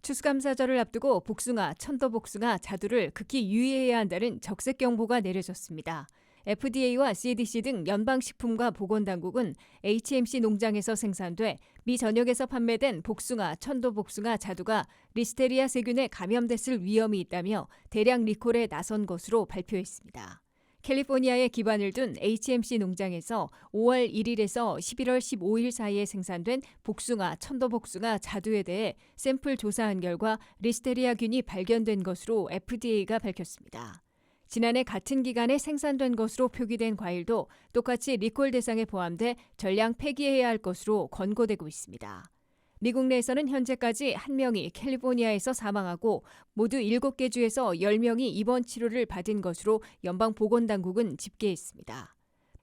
추수감사절을 앞두고 복숭아, 천도복숭아, 자두를 극히 유의해야 한다는 적색 경보가 내려졌습니다. FDA와 CDC 등 연방식품과 보건당국은 HMC 농장에서 생산돼 미 전역에서 판매된 복숭아, 천도복숭아, 자두가 리스테리아 세균에 감염됐을 위험이 있다며 대량 리콜에 나선 것으로 발표했습니다. 캘리포니아에 기반을 둔 HMC 농장에서 5월 1일에서 11월 15일 사이에 생산된 복숭아, 천도복숭아, 자두에 대해 샘플 조사한 결과 리스테리아균이 발견된 것으로 FDA가 밝혔습니다. 지난해 같은 기간에 생산된 것으로 표기된 과일도 똑같이 리콜 대상에 포함돼 전량 폐기해야 할 것으로 권고되고 있습니다. 미국 내에서는 현재까지 1명이 캘리포니아에서 사망하고 모두 7개 주에서 10명이 입원 치료를 받은 것으로 연방보건당국은 집계했습니다.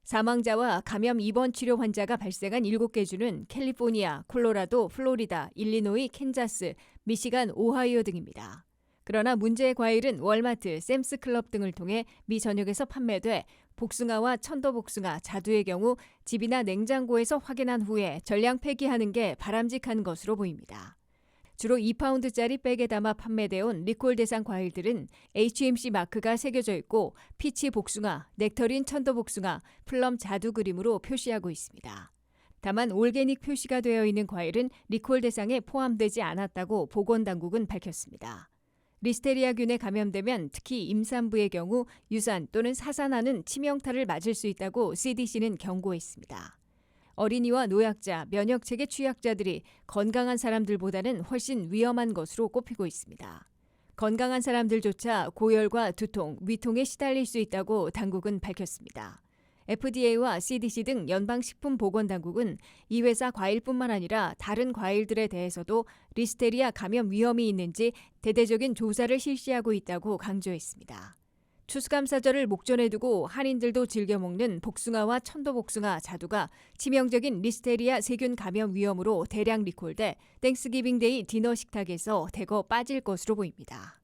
사망자와 감염 입원 치료 환자가 발생한 7개 주는 캘리포니아, 콜로라도, 플로리다, 일리노이, 캔자스, 미시간, 오하이오 등입니다. 그러나 문제의 과일은 월마트, 샘스클럽 등을 통해 미 전역에서 판매돼 복숭아와 천도복숭아, 자두의 경우 집이나 냉장고에서 확인한 후에 전량 폐기하는 게 바람직한 것으로 보입니다. 주로 2파운드짜리 백에 담아 판매되어 온 리콜 대상 과일들은 HMC 마크가 새겨져 있고 피치 복숭아, 넥터린 천도복숭아, 플럼 자두 그림으로 표시하고 있습니다. 다만 올게닉 표시가 되어 있는 과일은 리콜 대상에 포함되지 않았다고 보건당국은 밝혔습니다. 리스테리아균에 감염되면 특히 임산부의 경우 유산 또는 사산하는 치명타를 맞을 수 있다고 CDC는 경고했습니다. 어린이와 노약자, 면역체계 취약자들이 건강한 사람들보다는 훨씬 위험한 것으로 꼽히고 있습니다. 건강한 사람들조차 고열과 두통, 위통에 시달릴 수 있다고 당국은 밝혔습니다. FDA와 CDC 등 연방식품보건당국은 이 회사 과일뿐만 아니라 다른 과일들에 대해서도 리스테리아 감염 위험이 있는지 대대적인 조사를 실시하고 있다고 강조했습니다. 추수감사절을 목전에 두고 한인들도 즐겨 먹는 복숭아와 천도복숭아, 자두가 치명적인 리스테리아 세균 감염 위험으로 대량 리콜돼 땡스기빙데이 디너 식탁에서 대거 빠질 것으로 보입니다.